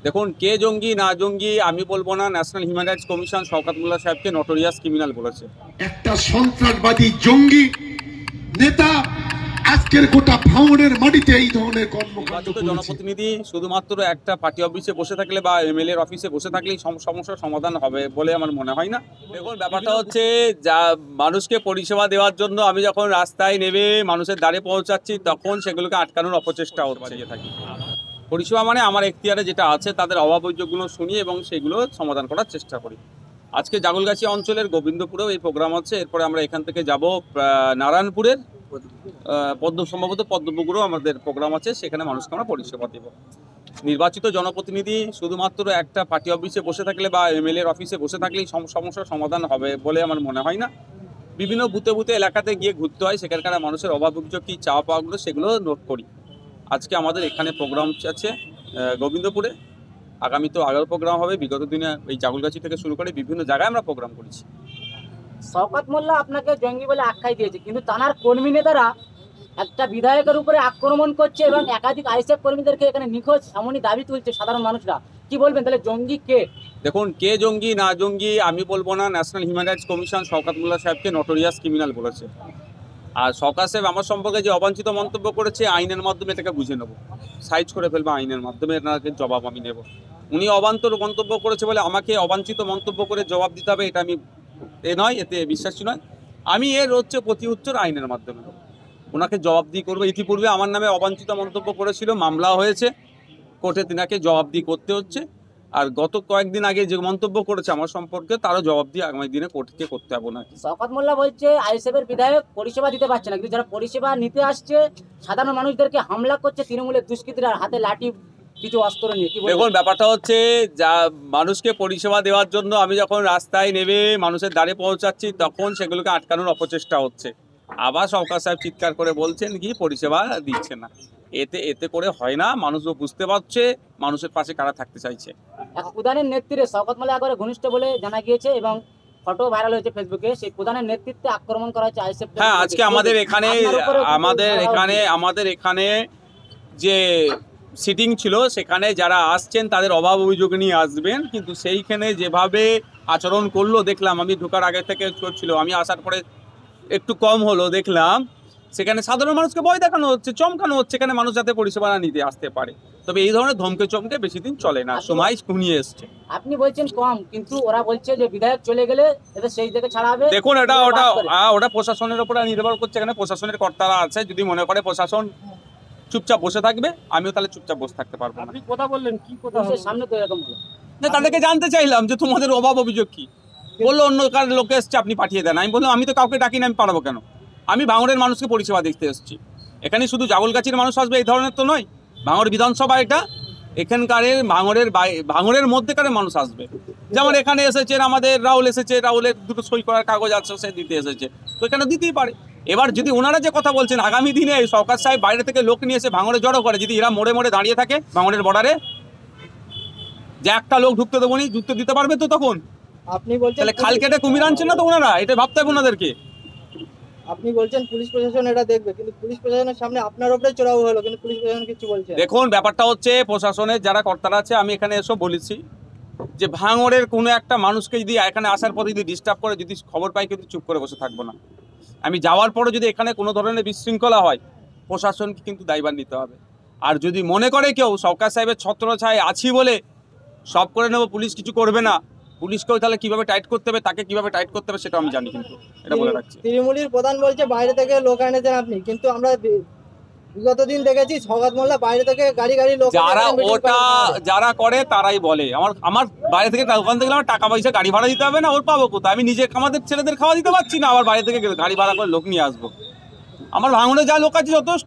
দেখুন, কে জঙ্গি না জঙ্গি আমি বলবো না। National human rights commission Shaukat Molla সাহেবকে নটোরিয়াস ক্রিমিনাল বলেছে। একটা সন্ত্রাসবাদী জঙ্গি নেতা আজকের গোটা ভাঙনের মাটিতে এই ধরনের কর্মকাণ্ড নির্বাচিত করেছে। জনপ্রতিনিধি শুধুমাত্র একটা পার্টি অফিসে বসে থাকলে বা এমএলএর অফিসে বসে থাকলেই সমস্যার সমাধান হবে বলে আমার মনে হয় না। দেখুন, ব্যাপারটা হচ্ছে যা মানুষকে পরিষেবা দেওয়ার জন্য আমি যখন রাস্তায় নেমে মানুষের দ্বারে পৌঁছাচ্ছি তখন সেগুলোকে আটকানোর অপচেষ্টা হচ্ছে থাকি। পরিষেবা মানে আমার এখতিয়ারে যেটা আছে তাদের অভাব অভিযোগগুলো শুনি এবং সেগুলো সমাধান করার চেষ্টা করি। আজকে জাগলগাছি অঞ্চলের গোবিন্দপুরেও এই প্রোগ্রাম হচ্ছে। এরপরে আমরা এখান থেকে যাব নারায়ণপুরের সম্ভবত পদ্মপুকুরেও আমাদের প্রোগ্রাম আছে, সেখানে মানুষকে আমরা পরিষেবা দেব। নির্বাচিত জনপ্রতিনিধি শুধুমাত্র একটা পার্টি অফিসে বসে থাকলে বা এমএলএর অফিসে বসে থাকলেই সমস্যার সমাধান হবে বলে আমার মনে হয় না। বিভিন্ন বুথে বুথে এলাকাতে গিয়ে ঘুরতে হয়, সেখানকার মানুষের অভাব অভিযোগ কী চাওয়া পাওয়াগুলো সেগুলো নোট করি। আজকে আমাদের এখানে প্রোগ্রাম আছে গোবিন্দপুরে, আগামী তো আরও প্রোগ্রাম হবে। বিগত দিনে এই জাগলগাছি থেকে শুরু করে বিভিন্ন জায়গায় আমরা প্রোগ্রাম করেছি। শওকত মোল্লা আপনাকে জঙ্গি বলে আখ্যাই দিয়েছে, কিন্তু তানার কর্মী নেতারা একটা বিধায়কের উপরে আক্রমণ করছে এবং একাধিক আইএসএফ কর্মীদেরকে এখানে নিখোঁজ এমনই দাবি তুলছে সাধারণ মানুষরা। কি বলবেন তাহলে, জঙ্গি কে? দেখুন, কে জঙ্গি না জঙ্গি আমি বলবো না। National human rights commission Shaukat Molla সাহেবকে নটোরিয়াস ক্রিমিনাল বলেছে। আর শওকত সাহেব আমার সম্পর্কে যে অবাঞ্ছিত মন্তব্য করেছে আইনের মাধ্যমে এটাকে বুঝে নেব, সাইজ করে ফেলবো আইনের মাধ্যমে, এনাকে জবাব আমি নেব। উনি অবান্তর মন্তব্য করেছে বলে আমাকে অবাঞ্ছিত মন্তব্য করে জবাব দিতে হবে, এটা আমি নয়, এতে বিশ্বাসী নয়। আমি এর প্রতি উত্তর আইনের মাধ্যমে নেব, ওনাকে জবাবদিহি করবো। ইতিপূর্বে আমার নামে অবাঞ্ছিত মন্তব্য করেছিল, মামলা হয়েছে, কোর্টে তিনাকে জবাবদিহি করতে হচ্ছে। আর গত কয়েকদিন আগে যে মন্তব্য করেছে আমার সম্পর্কে তারও জবাবদিহি আগামী দিনে কোর্টকে করতে হবে না। শওকত মোল্লা বলছে আইএসএফ এর বিধায়ক পরিষেবা দিতে পারছে না, কিন্তু যারা পরিষেবা নিতে আসছে সাধারণ মানুষদেরকে হামলা করছে তৃণমূলের দুষ্কৃতীরা হাতে লাঠি কিছু অস্ত্র নিয়ে। কি দেখুন, ব্যাপারটা হচ্ছে যা মানুষকে পরিষেবা দেওয়ার জন্য আমি যখন রাস্তায় নেমে মানুষের দ্বারে পৌঁছাচ্ছি তখন সেগুলোকে আটকানোর অপচেষ্টা হচ্ছে। আবার শওকত সাহেব চিৎকার করে বলছেন কি পরিষেবা দিচ্ছে না। এতে করে হয় না। মানুষও বুঝতে পারছে মানুষের পাশে কারা থাকতে চাইছে। এক প্রধানের নেতৃত্বে শওকত মোল্লা একবারে ঘনিষ্ঠ বলে জানা গিয়েছে এবং ফটো ভাইরাল হয়েছে ফেসবুকে। সেই প্রধানের নেতৃত্বে আক্রমণ করা হচ্ছে আইএসএফ। হ্যাঁ, আজকে আমাদের এখানে যে সিটিং ছিল সেখানে যারা আসছেন তাদের অভাব অভিযোগ নিয়ে আসবেন, কিন্তু সেইখানে যেভাবে আচরণ করলো দেখলাম, আমি ঢোকার আগে থেকে করছিল, আমি আসার পরে একটু কম হলো দেখলাম। সেখানে সাধারণ মানুষকে ভয় দেখানো হচ্ছে, চমকানো হচ্ছে, এখানে মানুষ যাতে পরিষেবা না নিতে আসতে পারে। তবে এই ধরনের ধমকে চমকে বেশি দিন চলে না, সময় ঘনিয়ে এসছে। আপনি বলছেন কম, কিন্তু ওরা বলছে যে বিধায়ক চলে গেলে এদের সেই থেকে ছাড়া হবে। দেখুন, ওটা প্রশাসনের উপর নির্ভর করছে। এখানে প্রশাসনের কর্তারা আছে, যদি মনে করে প্রশাসন চুপচাপ বসে থাকবে আমিও তাহলে চুপচাপ বসে থাকতে পারবো না। আপনি কথা বললেন, কি কথা সামনে তো এরকম হলো না, তাদেরকে জানতে চাইলাম যে তোমাদের অভাব অভিযোগ কি। বললো অন্য কার লোক এসছে, আপনি পাঠিয়ে দেন। আমি বললাম আমি তো কাউকে ডাকি না, আমি পারবো কেন? আমি ভাঙড়ের মানুষকে পরিষেবা দেখতে এসেছি। এখানে শুধু জাগলগাছির মানুষ আসবে এই ধরনের তো নয়, ভাঙড় বিধানসভা এটা, এখানকারের ভাঙড়ের মধ্যেকার মানুষ আসবে। যেমন এখানে এসেছেন আমাদের রাহুল এসেছে, রাহুলের দুটো সই করার কাগজ আছে, সে দিতে এসেছে, তো এখানে দিতেই পারে। এবার যদি ওনারা যে কথা বলছেন আগামী দিনে শওকত সাহেব বাইরে থেকে লোক নিয়ে এসে ভাঙড়ে জড়ো করে, যদি এরা মোড়ে মোড়ে দাঁড়িয়ে থাকে ভাঙড়ের বর্ডারে, যে একটা লোক ঢুকতে দেবো নি, ঢুকতে দিতে পারবে তো তখন? আপনি বলছেন তাহলে খাল কেটে কুমির আনছেন না তো ওনারা, এটা ভাবতে হবে ওনাদেরকে। আপনি বলছেন পুলিশ প্রশাসন এটা দেখবে, কিন্তু পুলিশ প্রশাসনের সামনে আপনার উপরে চড়াও হলো, কিন্তু পুলিশ প্রশাসন কিছু বলছে না। দেখুন, ব্যাপারটা হচ্ছে প্রশাসনের যারা কর্তারা আছে, আমি এখানে এসব বলেছি যে ভাঙড়ের কোনো একটা মানুষকে যদি এখানে আসার পরে যদি ডিস্টার্ব করে, যদি খবর পাই, কিন্তু চুপ করে বসে থাকবো না। আমি যাওয়ার পরে যদি এখানে কোনো ধরনের বিশৃঙ্খলা হয় প্রশাসনকে কিন্তু দায়ভার নিতে হবে। আর যদি মনে করে কেউ শওকত সাহেবের ছত্রছায়ায় আছি বলে সব করে নেবো, পুলিশ কিছু করবে না, পুলিশকেও তাহলে কিভাবে টাইট করতে হবে, তাকে কিভাবে টাইট করতে হবে সেটা আমি জানি, কিন্তু এটা বলে রাখছি। তৃণমূলের প্রধান বলছে বাইরে থেকে লোক এনেছেন আপনি, কিন্তু আমরা বিগত দিন দেখেছি শওকত মোল্লা বাইরে থেকে গাড়ি লোক যারা করে তারাই বলে আমার বাইরে থেকে ওখান থেকে আমার টাকা পয়সা গাড়ি ভাড়া দিতে হবে না, ওর পাবো কোথায়? আমি নিজে আমাদের ছেলেদের খাওয়া দিতে পারছি না, আবার বাইরে থেকে গাড়ি ভাড়া করে লোক নিয়ে আসবো। আমার ভাঙড়ে যা লোক আছে যথেষ্ট,